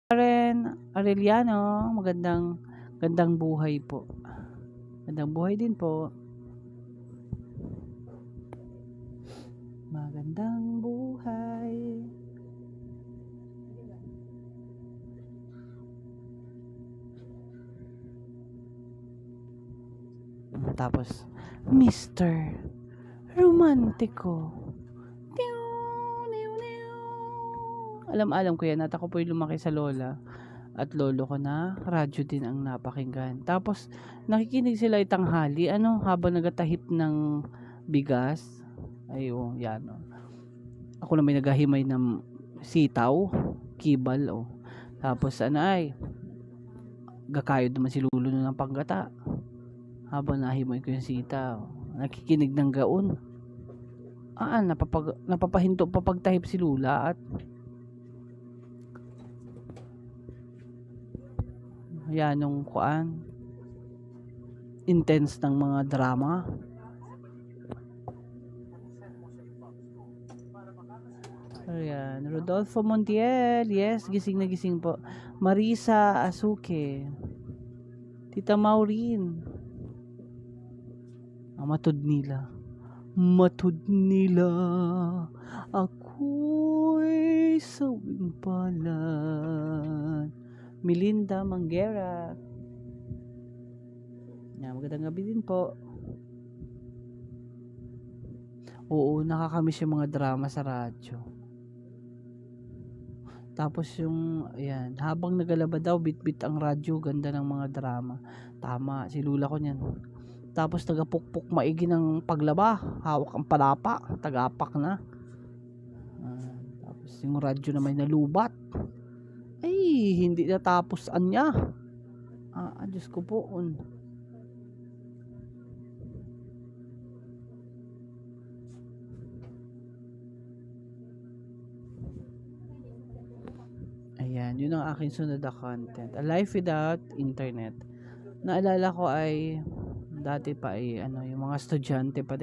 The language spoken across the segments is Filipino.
Karen Arellano, gandang buhay po. Gandang buhay din po. Magandang buhay. Tapos, Mr. Romantiko. Alam ko yan. At ako po yung lumaki sa lola at lolo ko na radyo din ang napakinggan. Tapos, nakikinig sila itanghali. Habang nagatahip ng bigas. Yan. Ako na may naghahimay ng sitaw, kibal. Tapos, gakayod naman si Lulo ng panggata. Habang nahimoy ko yung sitaw. Nakikinig ng gaon. Napapahinto pa pagtahip si Lula at yan yung intense ng mga drama. Ayan, Rodolfo Montiel, yes, gising na gising po. Marisa Asuke, Tita Maureen, matod nila, ako'y sawing palad. Melinda Manguera. Magandang gabi din po. Oo, nakakamiss yung mga drama sa radyo. Tapos habang nagalaba daw, bit-bit ang radyo, ganda ng mga drama. Tama, si Lula ko niyan. Tapos tagapukpok maigi ng paglaba, hawak ang palapa, tagapak na. Tapos yung radyo na may nalubat. Hindi natapos anya. Diyos ko po. Ayan, yun ang aking sunod na content. A life without internet. Naalala ko dati pa yung mga estudyante pa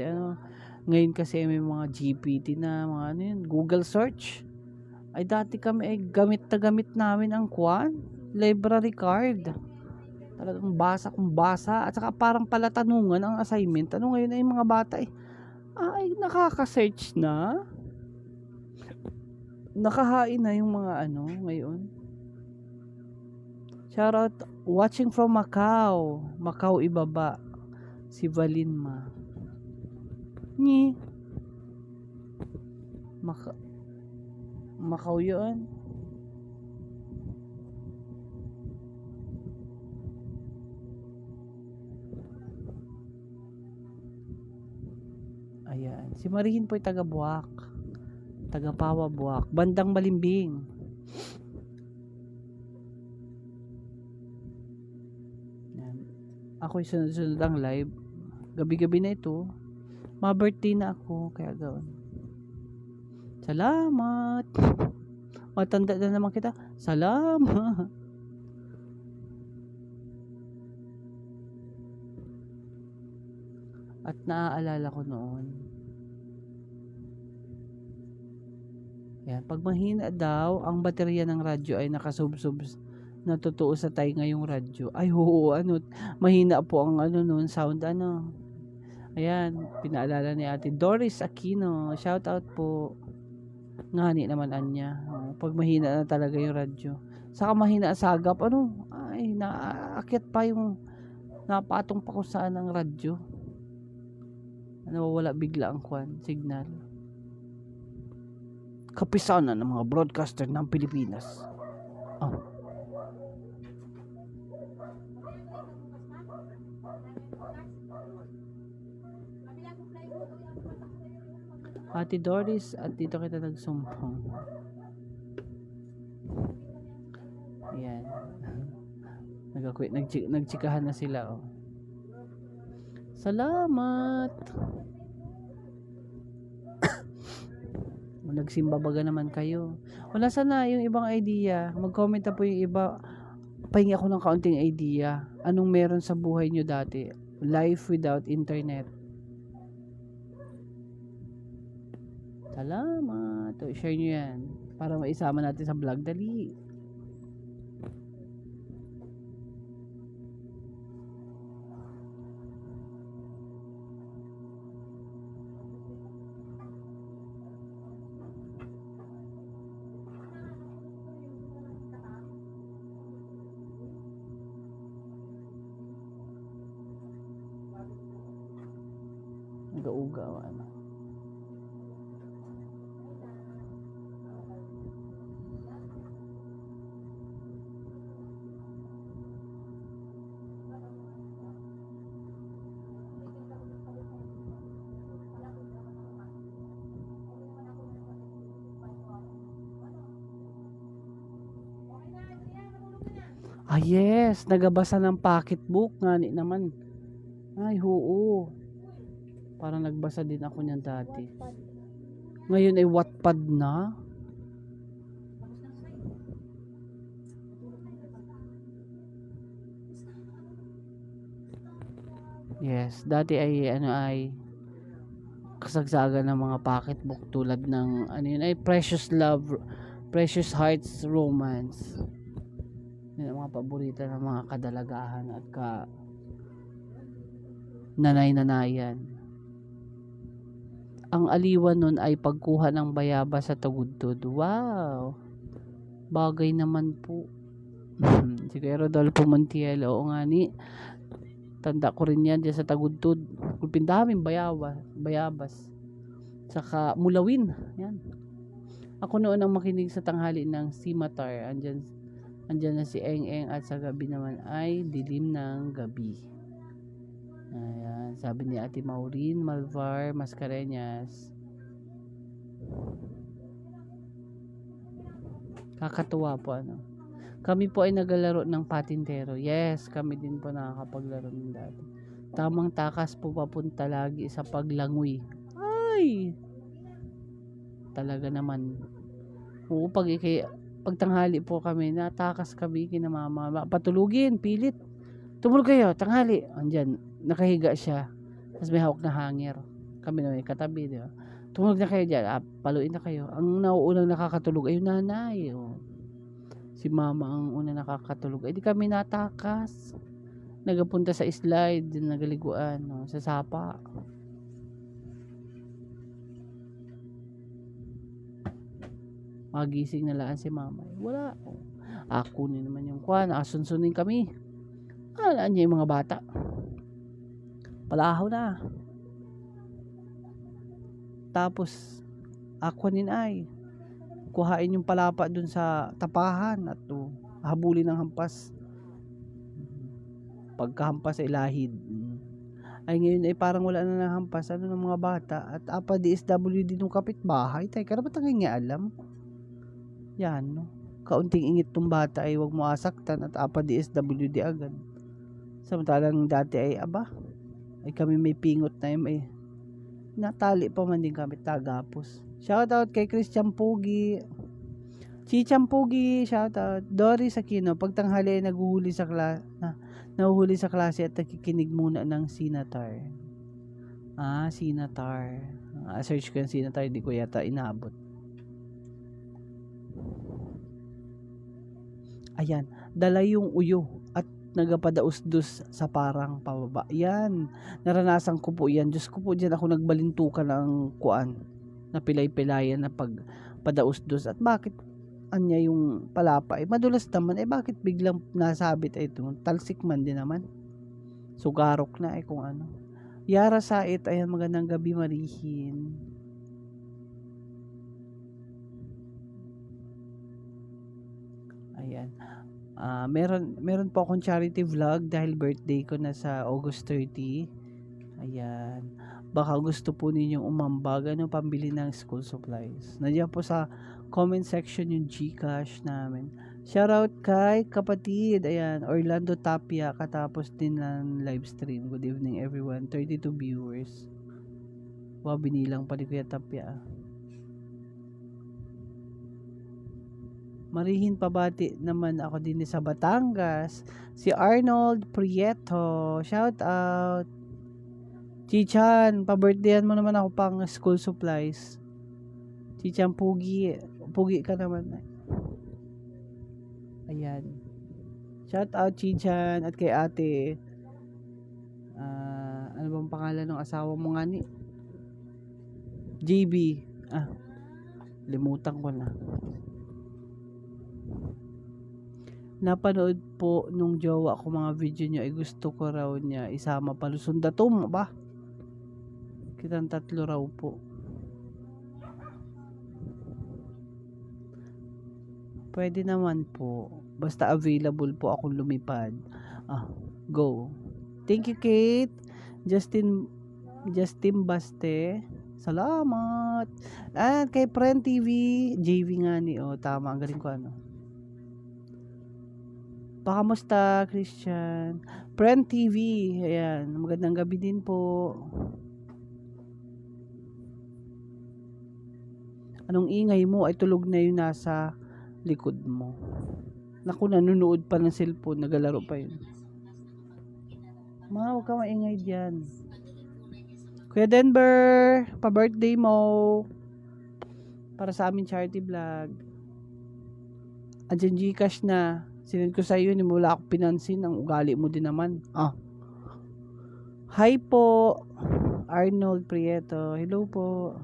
ngayon kasi may mga GPT na, mga Google search. Dati kami gamit namin ang library card. Talagang basa kung basa at saka parang palatanungan ang assignment. Ngayon ay mga bata nakaka-search na. Nakahain na yung mga ngayon. Shoutout watching from Macau ibaba. Si Valinma. Macau yun. Ayan. Si Marihin po ay taga Buwak. Taga Pawa Buwak. Bandang Balimbing. Ayan. Ako'y sunod-sunod ang live. Gabi-gabi na ito. Ma-birthday na ako. Kaya gawin. Salamat. Matanda na naman kita. Salamat. At naaalala ko noon. Yan, pag mahina daw, ang baterya ng radyo ay nakasubsob na totoo sa tayo ngayong radyo. Mahina po ang noon sound Ayan, pinaalala ni Ate Doris Aquino. Shout out po. Ngani naman anya. Pag mahina na talaga yung radyo. Saka mahina sagap, naakit pa yung napatong pa kung saan ang radyo. Nawawala bigla ang signal. Kapisanan ng mga broadcaster ng Pilipinas. Ate Doris, at dito kita nagsumpong. Ayan. Nagchikahan na sila. Salamat. Nagsimba baga naman kayo. Wala sana yung ibang idea. Mag-comment na po yung iba. Pahingi ako ng kaunting idea. Anong meron sa buhay nyo dati? Life without internet. Salamat. Share nyo yan. Para maisama natin sa vlog. Dali. Uga-uga o ano. Ah, yes, nagabasa ng pocketbook nga ni naman. Ay, oo. Parang nagbasa din ako niyan dati. Ngayon ay Wattpad na. Yes, dati ay ano ay kasagsagan ng mga pocketbook tulad ng ano yun ay Precious Love, Precious Hearts Romance. Yun ang mga paborito ng mga kadalagahan at nanay-nanayan. Ang aliwan nun ay pagkuha ng bayabas sa tagudtod. Wow! Bagay naman po. Si Kuya Rodolfo Montiel, oo nga ni. Tanda ko rin yan dyan sa tagudtod. Kulpindaming bayabas. Saka mulawin. Yan. Ako noon ang makinig sa tanghali ng Simatar. Andyan na si Eng at sa gabi naman ay dilim ng gabi. Ayan, sabi ni Ate Maureen Malvar Mascareñas. Kakatuwa po ano. Kami po ay naglalaro ng patintero. Yes, kami din po nakakapaglaro ng dati. Tamang takas po papunta lagi sa paglangoy. Ay! Talaga naman. Oo, pag tanghali po kami, natakas kami kina mama. Patulugin, pilit. Tumulog kayo, tanghali. Andyan, nakahiga siya. Tapos may hawak na hanger. Kami na may katabi, di ba? Tumulog na kayo dyan. Paluin na kayo. Ang nauunang nakakatulog ay yung nanay. Oh. Si mama ang una nakakatulog. Di kami natakas. Nagapunta sa slide, nagaliguan, no, sa sapa. Magising na laan si mama. Wala. Ako ni naman yung kwan. Asunsunin kami. Alaan niya yung mga bata. Palahaw na. Tapos, ako nin ay kuhain yung palapa dun sa tapahan at habulin ng hampas. Pagkahampas ay lahid. Ay ngayon ay parang wala na ng hampas ng mga bata at apa DSWD nung kapitbahay. Tay, karapat ang nga alam. Yan, no? Kaunting ingit tong bata ay wag mo asaktan at apa DSWD agad. Samantalang dati ay ay kami may pingot na yun ay natali pa man din kami tagapos. Shoutout kay Christian Pugi. Chicham Pugi, shoutout. Doris Aquino, pagtanghali ay nahuhuli sa klase at nakikinig muna ng Sinatar. Sinatar. Search ko yung Sinatar, di ko yata inabot. Ayan, dala yung uyo at nagapadaus-dus sa parang pababa. Yan, naranasan ko po yan. Diyos ko po, dyan ako nagbalintukan ng kuan na pilay-pilayan na pagpadaus-dus. At bakit anya yung palapa? Madulas naman. Bakit biglang nasabit ito? Talsik man din naman. Sugarok na kung ano. Yara Sait, ayan, magandang gabi Marihin. Ayan. Meron po akong charity vlog dahil birthday ko na sa August 30. Ayan. Baka gusto po ninyong umambag pambili ng school supplies. Nandiyan po sa comment section yung GCash namin. Shoutout kay kapatid. Ayan, Orlando Tapia katapos din ng live stream. Good evening everyone. 32 viewers. Wow, binilang pa ni Kuya Tapia. Marihin pabati naman ako din sa Batangas. Si Arnold Prieto. Shout out. Chichan, pa-birthdayan mo naman ako pang school supplies. Chichan, pugi. Pugi ka naman. Ayan. Shout out Chichan at kay ate. Ano bang pangalan ng asawa mo nga ni? JB. Limutan ko na. Napanood po nung jowa ko mga video nyo ay gusto ko raw niya isama pa Lusunda Datum ba? Kitang 3 raw po. Pwede naman po. Basta available po akong lumipad. Go. Thank you, Kate. Justin Baste. Salamat. At kay Friend TV, JV nga ni. Tama. Ang galing ko ano. Pakamusta, Christian? Friend TV. Ayan. Magandang gabi din po. Anong ingay mo? Ay tulog na yun nasa likod mo. Naku, nanonood pa ng cellphone. Nagalaro pa yun. Huwag ka maingay dyan. Kuya Denver, pa-birthday mo. Para sa amin charity vlog. Andyan Gcash na. Sinend ko sa iyo, hindi mo wala akong pinansin. Ang ugali mo din naman. Hi po, Arnold Prieto. Hello po.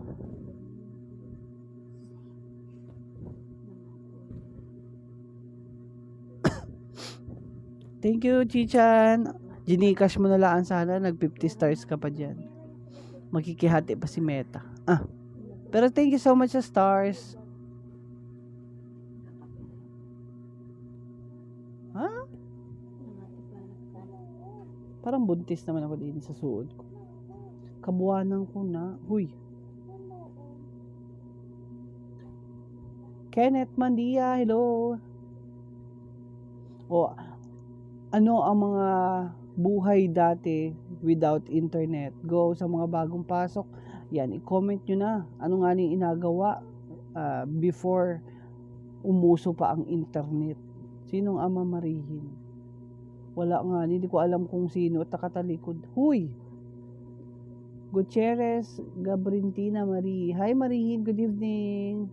Thank you, Chichan. Gcash mo na lang sana. Nag 50 stars ka pa dyan. Makikihati pa si Meta. Pero thank you so much sa stars. Parang buntis naman ako din sa suod ko. Kabuwanan ko na. Huy. Kenneth Mandia, hello. Ano ang mga buhay dati without internet? Go sa mga bagong pasok. Yan, i-comment nyo na. Ano nga ni inagawa before umuso pa ang internet? Sinong ama marihin? Wala nga, hindi ko alam kung sino at nakatalikod. Huy! Gutierrez Gabrintina Marie. Hi Marihin, good evening.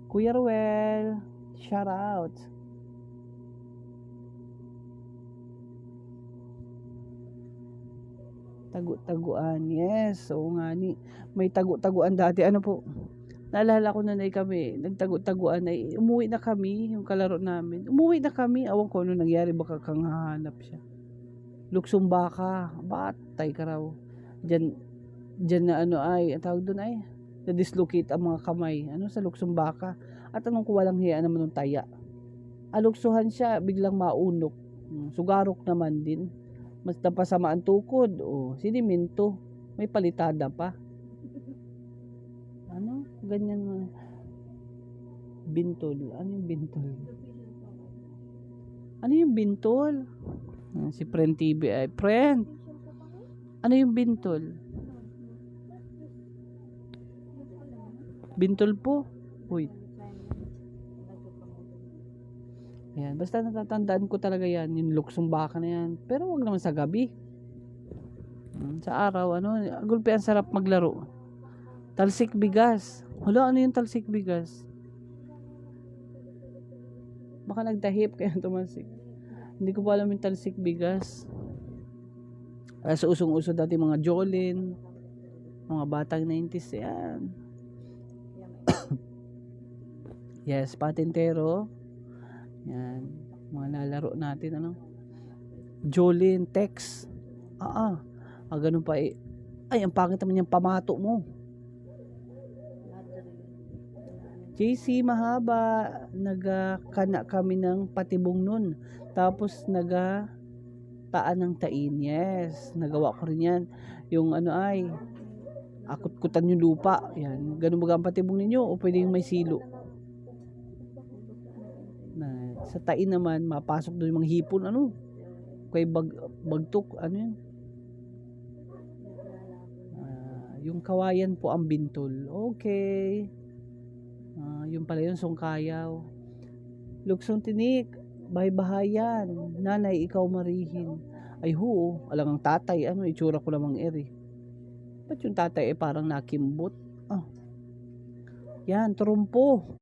Kuya Ruel, shout out. Tagu-taguan, yes. Oo nga ni. May tagu-taguan dati. Ano po? Naalala ko na kami, nagtagu-taguan na, umuwi na kami, yung kalaro namin. Umuwi na kami, awan ko ano nangyari, baka kang hahanap siya. Luksong baka, batay ka raw. Diyan na tawag doon ay, na-dislocate ang mga kamay. Ano sa luksong baka? At anong kuwalang hiya naman ng taya? Aluksuhan siya, biglang maunok. Sugarok naman din. Mas napasama ang tukod. Siniminto. May palitada pa. Ganyan mo. Bintol. Ano yung bintol? Ano yung bintol? Si Friend TV ay, Friend! Ano yung bintol? Bintol po? Uy. Yan. Basta natatandaan ko talaga yan. Yung luksong baka na yan. Pero wag naman sa gabi. Sa araw, gulpi ang sarap maglaro. Talsik bigas. Hala, ano yung talsik bigas? Baka nagtahip kaya tumalsik. Hindi ko pa alam yung talsik bigas. Sa usong-uso dati mga Jolin, mga batang 90s yan. Yes, patintero. Yan, mga nalaro natin Jolin, Tex. Ganun pa eh. Ay, ang pangit naman yung pamato mo. JC mahaba, nagakana kami ng patibong nun. Tapos taan ng tain. Yes, nagawa ko rin yan. Yung akut-kutan yung lupa. Yan, ganun baga ang patibong ninyo o pwede yung may silo. Sa tain naman, mapasok doon yung mga hipon. Kay bagtok, yan? Yung kawayan po ang bintol. Okay. Yung pala yun, sungkayaw. Luksong tinik, bahay-bahayan. Nanay, ikaw marihin. Ay alang ang tatay, itsura ko lamang eri. Ba't yung tatay parang nakimbot? Yan, trumpo.